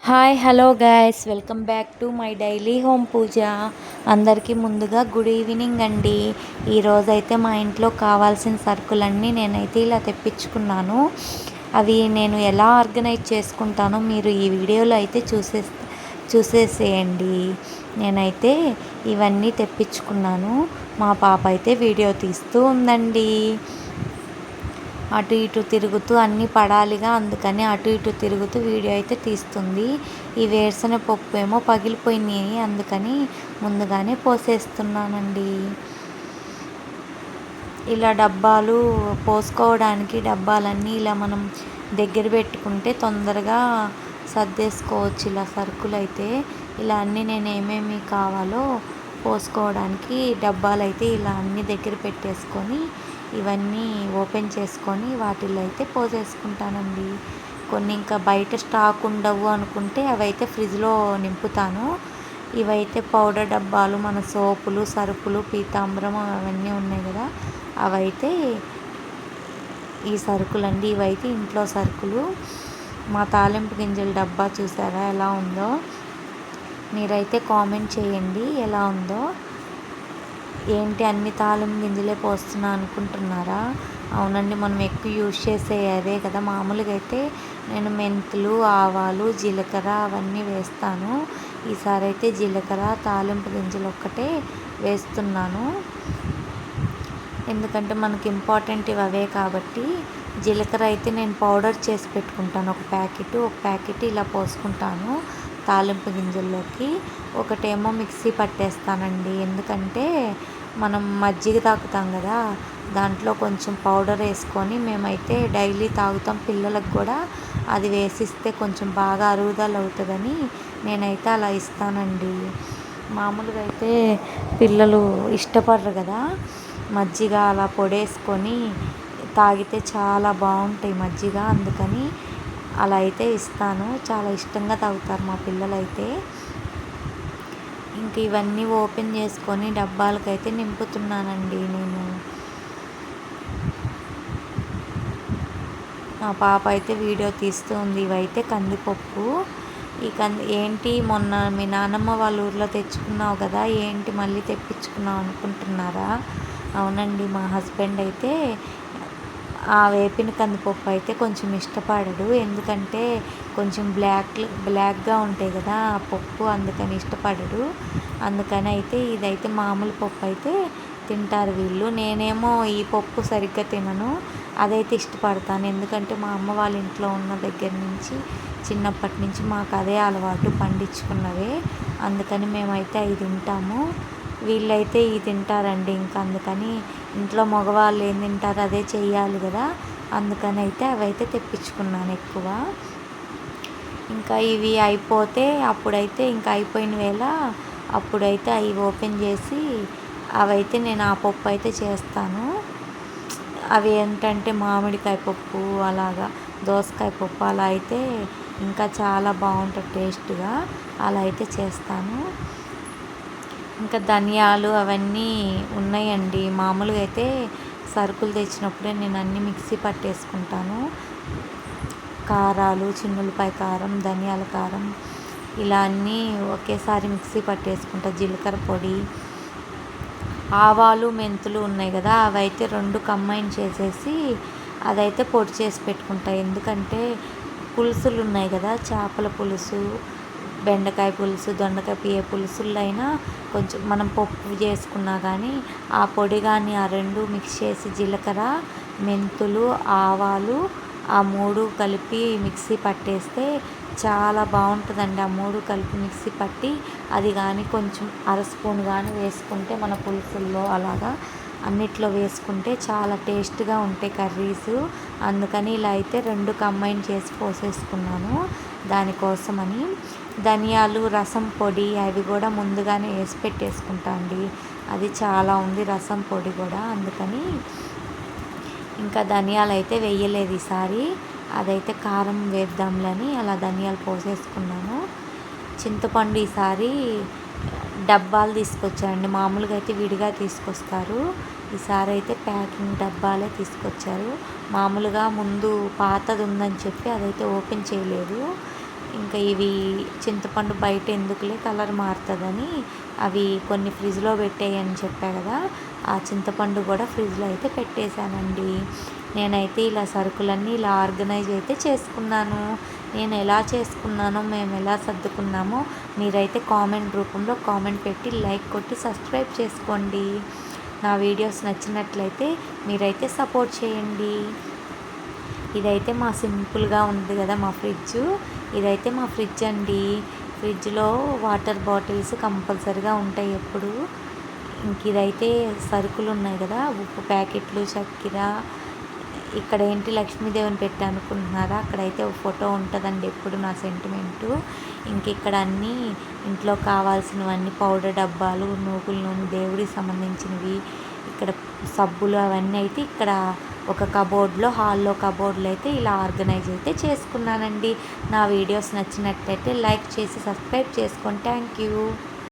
Hi hello guys welcome back to my daily home పూజ. అందరికీ ముందుగా గుడ్ ఈవినింగ్ అండి. ఈరోజైతే మా ఇంట్లో కావాల్సిన సరుకులన్నీ నేనైతే ఇలా తెప్పించుకున్నాను. అవి నేను ఎలా ఆర్గనైజ్ చేసుకుంటానో మీరు ఈ వీడియోలో అయితే చూసేసేయండి. నేనైతే ఇవన్నీ తెప్పించుకున్నాను. మా పాప అయితే వీడియో తీస్తూ ఉందండి. అటు ఇటు తిరుగుతూ అన్నీ పడాలిగా, అందుకని అటు ఇటు తిరుగుతూ వీడియో అయితే తీస్తుంది. ఈ వేరుశనగ పప్పు ఏమో పగిలిపోయినాయి, అందుకని ముందుగానే పోసేస్తున్నానండి. ఇలా డబ్బాలు పోసుకోవడానికి డబ్బాలన్నీ ఇలా మనం దగ్గర పెట్టుకుంటే తొందరగా సర్దేసుకోవచ్చు. ఇలా సరుకులు అయితే ఇలా అన్నీ నేను ఏమేమి కావాలో పోసుకోవడానికి డబ్బాలు అయితే ఇలా అన్నీ దగ్గర పెట్టేసుకొని ఇవన్నీ ఓపెన్ చేసుకొని వాటిల్లో అయితే పోసేసుకుంటానండి. కొన్ని ఇంకా బయట స్టాక్ ఉండవు అనుకుంటే అవైతే ఫ్రిడ్జ్లో నింపుతాను. ఇవైతే పౌడర్ డబ్బాలు, మన సోపులు, సరుకులు, పీతాంబరం అవన్నీ ఉన్నాయి కదా, అవైతే ఈ సరుకులండి. ఇవైతే ఇంట్లో సరుకులు. మా తాలింపు గింజల డబ్బా చూసారా ఎలా ఉందో? మీరైతే కామెంట్ చేయండి ఎలా ఉందో. ఏంటి అన్ని తాలింపు గింజలే పోస్తున్నా అనుకుంటున్నారా? అవునండి, మనం ఎక్కువ యూజ్ చేసే అదే కదా. మామూలుగా అయితే నేను మెంతులు, ఆవాలు, జీలకర్ర అవన్నీ వేస్తాను. ఈసారి అయితే జీలకర్ర, తాలింపు గింజలు ఒక్కటే వేస్తున్నాను. ఎందుకంటే మనకి ఇంపార్టెంట్ ఇవి అవే కాబట్టి. జీలకర్ర అయితే నేను పౌడర్ చేసి పెట్టుకుంటాను. ఒక ప్యాకెట్ ఇలా పోసుకుంటాను తాలింపు గింజల్లోకి. ఒకటేమో మిక్సీ పట్టేస్తానండి. ఎందుకంటే మనం మజ్జిగ తాగుతాం కదా, దాంట్లో కొంచెం పౌడర్ వేసుకొని మేమైతే డైలీ తాగుతాం. పిల్లలకు కూడా అది వేసిస్తే కొంచెం బాగా అరుగుదల అవుతుందని నేనైతే అలా ఇస్తానండి. మామూలుగా అయితే పిల్లలు ఇష్టపడరు కదా మజ్జిగ, అలా పొడేసుకొని తాగితే చాలా బాగుంటాయి మజ్జిగ. అందుకని అలా అయితే ఇస్తాను. చాలా ఇష్టంగా తాగుతారు మా పిల్లలైతే. ఇంక ఇవన్నీ ఓపెన్ చేసుకొని డబ్బాలకైతే నింపుతున్నానండి నేను. మా పాప అయితే వీడియో తీస్తూ ఉంది. ఇవైతే కందిపప్పు. ఈ ఏంటి మొన్న మీ నాన్నమ్మ వాళ్ళ ఊర్లో తెచ్చుకున్నావు కదా, ఏంటి మళ్ళీ తెప్పించుకున్నావు అనుకుంటున్నారా? అవునండి, మా హస్బెండ్ అయితే ఆ వేపిన కందిపప్పు అయితే కొంచెం ఇష్టపడడు. ఎందుకంటే కొంచెం బ్లాక్గా ఉంటాయి కదా ఆ పప్పు, అందుకని ఇష్టపడడు. అందుకని అయితే ఇదైతే మామూలు పప్పు అయితే తింటారు వీళ్ళు. నేనేమో ఈ పప్పు సరిగ్గా తినను, అదైతే ఇష్టపడతాను. ఎందుకంటే మా అమ్మ వాళ్ళ ఇంట్లో ఉన్న దగ్గర నుంచి చిన్నప్పటి నుంచి మాకు అదే అలవాటు, పండించుకున్నవే. అందుకని మేమైతే అవి తింటాము. వీళ్ళైతే ఇవి తింటారండి. ఇంకా అందుకని ఇంట్లో మగవాళ్ళు ఏం తింటారు అదే చెయ్యాలి కదా, అందుకని అయితే అవైతే తెప్పించుకున్నాను ఎక్కువ. ఇంకా ఇవి అయిపోతే అప్పుడైతే ఇంకా అయిపోయిన వేళ అప్పుడైతే అవి ఓపెన్ చేసి అవైతే నేను ఆ పప్పు అయితే చేస్తాను. అవి ఏంటంటే మామిడికాయ పప్పు, అలాగా దోసకాయ పప్పు, అలా అయితే ఇంకా చాలా బాగుంటుంది టేస్ట్గా. అలా అయితే చేస్తాను. ఇంకా ధనియాలు అవన్నీ ఉన్నాయండి. మామూలుగా అయితే సరుకులు తెచ్చినప్పుడే నేను అన్నీ మిక్సీ పట్టేసుకుంటాను. కారాలు, చిన్నులపాయ కారం, ధనియాల కారం, ఇలా అన్నీ ఒకేసారి మిక్సీ పట్టేసుకుంటా. జీలకర్ర పొడి, ఆవాలు, మెంతులు ఉన్నాయి కదా, అవైతే రెండు కంబైన్ చేసేసి అదైతే పొడి చేసి పెట్టుకుంటా. ఎందుకంటే పులుసులు ఉన్నాయి కదా, చేపల పులుసు, బెండకాయ పులుసు, దొండకాయ, ఏ పులుసుల్లో అయినా కొంచెం మనం పప్పు చేసుకున్నా కానీ ఆ పొడి కానీ ఆ రెండు మిక్స్ చేసి జీలకర్ర, మెంతులు, ఆవాలు ఆ మూడు కలిపి మిక్సీ పట్టేస్తే చాలా బాగుంటుందండి. ఆ మూడు కలిపి మిక్సీ పట్టి అది కానీ కొంచెం అర స్పూన్ కానీ వేసుకుంటే మన పులుసుల్లో అలాగా అన్నిట్లో వేసుకుంటే చాలా టేస్ట్గా ఉంటాయి కర్రీస్. అందుకని ఇలా అయితే రెండు కంబైన్ చేసి పోసేసుకున్నాను దానికోసమని. ధనియాలు, రసం పొడి అవి కూడా ముందుగానే వేసి పెట్టేసుకుంటా అండి. అది చాలా ఉంది రసం పొడి కూడా, అందుకని ఇంకా ధనియాలు అయితే వేయలేదు ఈసారి. అదైతే కారం వేద్దాంలని అలా ధనియాలు పోసేసుకున్నాను. చింతపండు ఈసారి డబ్బాలు తీసుకొచ్చారండి. మామూలుగా అయితే విడిగా తీసుకొస్తారు, ఈసారి అయితే ప్యాకింగ్ డబ్బాలే తీసుకొచ్చారు. మామూలుగా ముందు పాతది ఉందని చెప్పి అదైతే ఓపెన్ చేయలేదు. ఇంకా ఇవి చింతపండు బయట ఎందుకులే కలర్ మారుతుందని అవి కొన్ని ఫ్రిడ్జ్లో పెట్టేయని చెప్పా కదా, ఆ చింతపండు కూడా ఫ్రిడ్జ్లో అయితే పెట్టేశానండి. నేనైతే ఇలా సరుకులన్నీ ఇలా ఆర్గనైజ్ అయితే చేసుకున్నాను. నేను ఎలా చేసుకున్నానో, మేము ఎలా సర్దుకున్నామో మీరైతే కామెంట్ రూపంలో కామెంట్ పెట్టి లైక్ కొట్టి సబ్స్క్రైబ్ చేసుకోండి. నా వీడియోస్ నచ్చినట్లయితే మీరైతే సపోర్ట్ చేయండి. ఇదైతే మా సింపుల్గా ఉంది కదా మా ఫ్రిడ్జ్. ఇదైతే మా ఫ్రిడ్జ్ అండి. ఫ్రిడ్జ్లో వాటర్ బాటిల్స్ కంపల్సరీగా ఉంటాయి ఎప్పుడు. ఇంక ఇదైతే సరుకులు ఉన్నాయి కదా, ఉప్పు ప్యాకెట్లు, చక్కెర. ఇక్కడ ఏంటి లక్ష్మీదేవిని పెట్టి అనుకుంటున్నారా, అక్కడైతే ఒక ఫోటో ఉంటుందండి ఎప్పుడు నా సెంటిమెంటు. ఇంక ఇక్కడ అన్నీ ఇంట్లో కావాల్సినవన్నీ పౌడర్ డబ్బాలు, నూగుల నూనె, దేవుడికి సంబంధించినవి, ఇక్కడ సబ్బులు అవన్నీ అయితే ఇక్కడ ఒక కబోర్డ్లో, హాల్లో కబోర్డ్లో అయితే ఇలా ఆర్గనైజ్ అయితే చేసుకున్నానండి. నా వీడియోస్ నచ్చినట్లయితే లైక్ చేసి సబ్స్క్రైబ్ చేసుకోండి. Thank you.